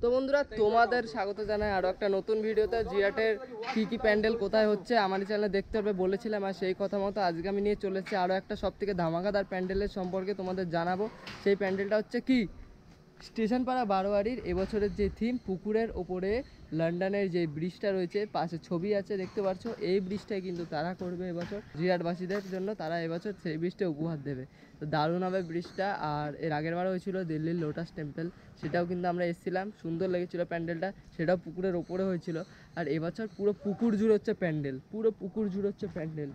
তো বন্ধুরা তোমাদের স্বাগত জানাই আরও একটা নতুন ভিডিওতে। জিরাটের কি প্যান্ডেল কোথায় হচ্ছে আমার চ্যানেলে দেখতে হবে বলেছিলাম, আর সেই কথা মতো আজকে আমি নিয়ে চলেছি আরও একটা সব থেকে ধামাকাদার প্যান্ডেলের সম্পর্কে তোমাদের জানাবো। সেই প্যান্ডেলটা হচ্ছে কি স্টেশন পাড়া বারোয়ারির এবছরের যে থিম, পুকুরের ওপরে লন্ডনের যে ব্রিজটা রয়েছে, পাশে ছবি আছে দেখতে পাচ্ছ, এই ব্রিজটাই কিন্তু তারা করবে এবছর জিরাটবাসীদের জন্য। তারা এবছর সেই ব্রিজটা উপহার দেবে। তো দারুণ হবে ব্রিজটা। আর এর আগের বার হয়েছিল দিল্লির লোটাস টেম্পল, সেটাও কিন্তু আমরা এসেছিলাম, সুন্দর লেগেছিলো প্যান্ডেলটা, সেটাও পুকুরের ওপরে হয়েছিল। আর এবছর পুরো পুকুর জুড়ে হচ্ছে প্যান্ডেল, পুরো পুকুর জুড়ে হচ্ছে প্যান্ডেল।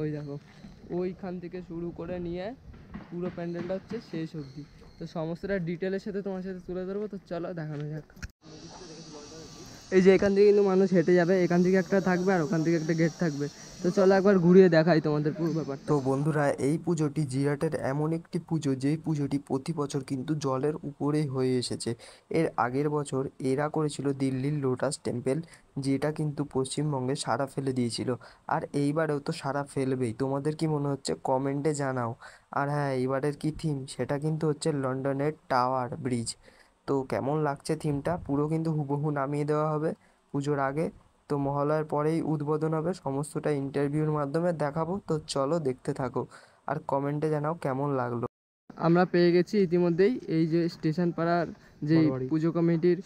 ওই দেখো ওইখান থেকে শুরু করে নিয়ে পুরো প্যান্ডেলটা হচ্ছে শেষ অবধি। তো সমস্তটা ডিটেলের সাথে তোমার সাথে তুলে ধরবো। তো চলো দেখানো যাক। এই যে এখান থেকে কিন্তু মানুষ হেঁটে যাবে, এখান থেকে একটা থাকবে আর ওখান থেকে একটা গেট থাকবে। তো চলো একবার ঘুরিয়ে দেখাই তোমাদের পুরো ব্যাপার। তো বন্ধুরা, এই পুজোটি জিরাটের এমন একটি পুজো যেই পুজোটি প্রতি বছর কিন্তু জলের উপরেই হয়ে এসেছে। এর আগের বছর এরা করেছিল দিল্লির লোটাস টেম্পল, যেটা কিন্তু পশ্চিমবঙ্গে সাড়া ফেলে দিয়েছিল। আর এইবারেও তো সাড়া ফেলবেই। তোমাদের কি মনে হচ্ছে কমেন্টে জানাও। আর হ্যাঁ, এইবারের কি থিম সেটা কিন্তু হচ্ছে লন্ডনের টাওয়ার ব্রিজ। তো কেমন লাগছে থিমটা, পুরো কিন্তু হুবহু নামিয়ে দেওয়া হবে পুজোর আগে। তো মহালয়ার পরেই উদ্বোধন হবে, সমস্তটা ইন্টারভিউর মাধ্যমে দেখাবো। তো চলো দেখতে থাকো আর কমেন্টে জানাও কেমন লাগলো। আমরা পেয়ে গেছি ইতিমধ্যেই এই যে স্টেশন পাড়ার যে পুজো কমিটির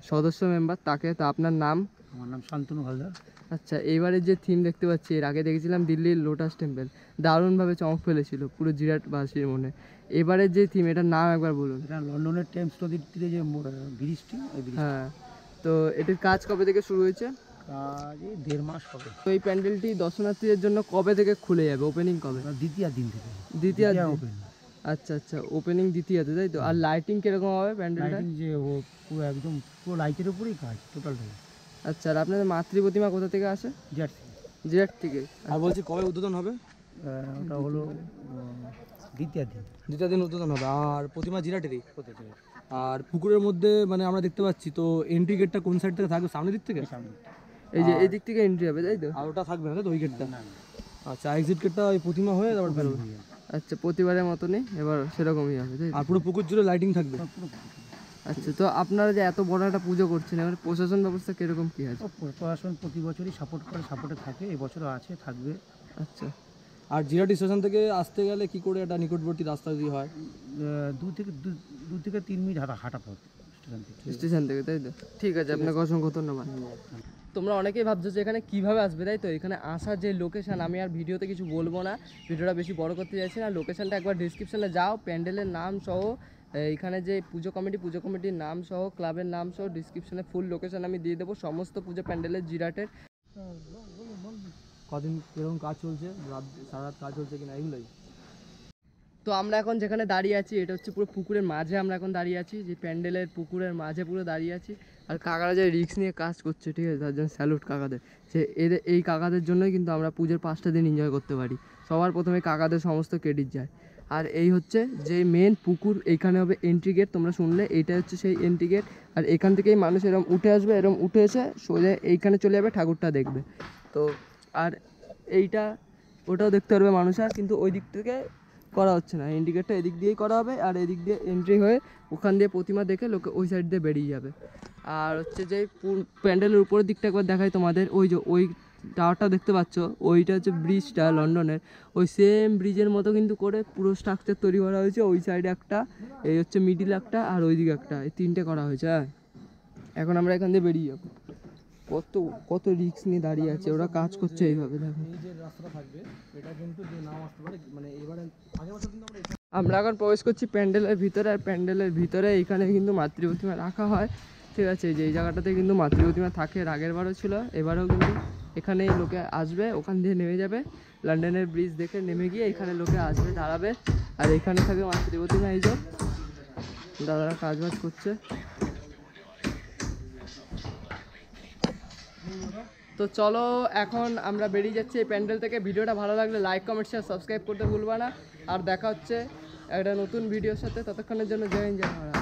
সদস্য মেম্বার, তাকে। তো আপনার নাম? আমার নাম শান্তনু হালদার। আচ্ছা, এবারে যে থিম দেখতে পাচ্ছি, এর আগে দেখেছিলাম দিল্লির লোটাস টেম্পল, দারুণভাবে চমক ফেলেছিল পুরো জিরাটবাসীর মনে। এবারে যে থিম, এটার নাম একবার বলুন। এটা লন্ডনের টেমস নদীর তীরে যে ব্রিজটি, হ্যাঁ, তো এটির কাজ কবে থেকে শুরু হয়েছে? কাজ এই 1.5 মাস হবে। তো এই প্যান্ডেলটি দর্শনার্থীদের জন্য কবে থেকে খুলে যাবে, ওপেনিং কবে? দ্বিতীয় দিন থেকে। দ্বিতীয় ওপেন। আচ্ছা আচ্ছা, ওপেনিং দ্বিতীয়তে, তাই তো? আর লাইটিং কিরকম হবে প্যান্ডেলটা? লাইটিং যে পুরো একদম পুরো লাইটের উপরেই কাজ টোটালটাই। আচ্ছা, আর আপনাদের মাতৃ প্রতিমা কোথা থেকে আসে? জিরাট থেকে। আর বলছি কবে উদ্বোধন হবে? ওটা হলো দ্বিতীয় দিন উদ্বোধন হবে। আর প্রতিমা জিরাটেরই। আর পুকুরের মধ্যে মানে আমরা দেখতে পাচ্ছি, তো এন্ট্রি গেটটা কোন সাইড থেকে থাকবে? সামনের দিক থেকে? এই যে এই দিক থেকে এন্ট্রি হবে, তাই তো? আর ওটা থাকবে না, তাই তো? ওই গেটটা? আচ্ছা, এক্সিট গেটটা ওই প্রতিমা হয়ে তারপর বেরোবে। আচ্ছা, প্রতিবারের মতনই এবার সেরকমই হবে, তাই? আর পুরো পুকুর জুড়ে লাইটিং থাকবে। আচ্ছা, তো আপনারা যে এত বড় একটা পুজো করছেন, এবার প্রশাসন ব্যবস্থা কিরকম কি আছে? প্রশাসন প্রতি বছরই সাপোর্ট করে, সাপোর্টে থাকে, এবছরও আছে, থাকবে। আচ্ছা, আর জিরাট স্টেশন থেকে আসতে গেলে কি করে একটা নিকটবর্তী রাস্তা যদি হয়? 2 থেকে 3 মিনিট হাঁটা পথ স্টেশন থেকে, তাই তো? ঠিক আছে, আপনাকে অসংখ্য ধন্যবাদ। তোমরা অনেকেই ভাবছো যে এখানে কীভাবে আসবে, তাই তো? এখানে আসার যে লোকেশান, আমি আর ভিডিওতে কিছু বলবো না, ভিডিওটা বেশি বড় করতে চাইছি না। লোকেশানটা একবার ডিসক্রিপশানে যাও, প্যান্ডেলের নাম সহ, এইখানে যে পুজো কমিটির নাম সহ, ক্লাবের নাম সহ ডিসক্রিপশানে ফুল লোকেশান আমি দিয়ে দেবো, সমস্ত পুজো প্যান্ডেলের জিরাটের। কদিন কিরকম কাজ চলছে, সারা রাত কাজ চলছে কিনা, এগুলোই। তো আমরা এখন যেখানে দাঁড়িয়ে আছি, এটা হচ্ছে পুরো পুকুরের মাঝে আমরা এখন দাঁড়িয়ে আছি, যে প্যান্ডেলের পুকুরের মাঝে পুরো দাঁড়িয়ে আছি। আর কাকারা যে রিস্ক নিয়ে কাজ করছে, ঠিক আছে, তার জন্য স্যালুট কাকাদের। যে এই কাকাদের জন্যই কিন্তু আমরা পুজোর 5টা দিন এনজয় করতে পারি। সবার প্রথমে কাকাদের সমস্ত ক্রেডিট যায়। আর এই হচ্ছে যে মেন পুকুর, এইখানে হবে এন্ট্রি গেট, তোমরা শুনলে এইটা হচ্ছে সেই এন্ট্রি গেট। আর এখান থেকেই মানুষ এরকম উঠে আসবে, এরকম উঠে এসে সোজা এইখানে চলে যাবে, ঠাকুরটা দেখবে। তো আর এইটা ওটাও দেখতে পারবে মানুষ, আর কিন্তু ওই দিক থেকে করা হচ্ছে না, ইন্ডিকেটটা এদিক দিয়েই করা হবে। আর এদিক দিয়ে এন্ট্রি হয়ে ওখান দিয়ে প্রতিমা দেখে লোকে ওই সাইড দিয়ে বেরিয়ে যাবে। আর হচ্ছে যে প্যান্ডেলের উপরের দিকটা একবার দেখাই তোমাদের, ওই যে ওই টাওয়ারটা দেখতে পাচ্ছ, ওইটা হচ্ছে ব্রিজটা লন্ডনের, ওই সেম ব্রিজের মতো কিন্তু করে পুরো স্ট্রাকচার তৈরি করা হয়েছে। ওই সাইডে একটা, এই হচ্ছে মিডিল একটা, আর ওই দিকে একটা, এই 3টে করা হয়েছে। হ্যাঁ, এখন আমরা এখান দিয়ে বেরিয়ে যাবো। কত কত রিস্ক নিয়ে দাঁড়িয়ে আছে, ওরা কাজ করছে এইভাবে, দেখো। এই যে রাস্তাটা থাকবে, এটা কিন্তু যে নাও আসতে পারে, মানে এবারে আগের বছর কিন্তু আমরা এখন প্রবেশ করছি প্যান্ডেলের ভিতরে। আর প্যান্ডেলের ভিতরে এখানে কিন্তু মাতৃ প্রতিমা রাখা হয়, ঠিক আছে। যে এই জায়গাটাতে কিন্তু মাতৃ প্রতিমা থাকে, আগের বারও ছিল, এবারেও কিন্তু এখানেই লোকে আসবে, ওখান দিয়ে নেমে যাবে, লন্ডনের ব্রিজ দেখে নেমে গিয়ে এখানে লোকে আসবে, দাঁড়াবে। আর এখানে থাকে মাতৃ প্রতিমা। এই যে দাদারা কাজবাজ করছে। তো চলো এখন আমরা বেরিয়ে যাচ্ছি এই প্যান্ডেল থেকে। ভিডিওটা ভালো লাগলে লাইক, কমেন্ট, শেয়ার, সাবস্ক্রাইব করতে ভুলবা না। আর দেখা হচ্ছে একটা নতুন ভিডিওর সাথে, ততক্ষণের জন্য জয় হিন্দ, জয় ভারত।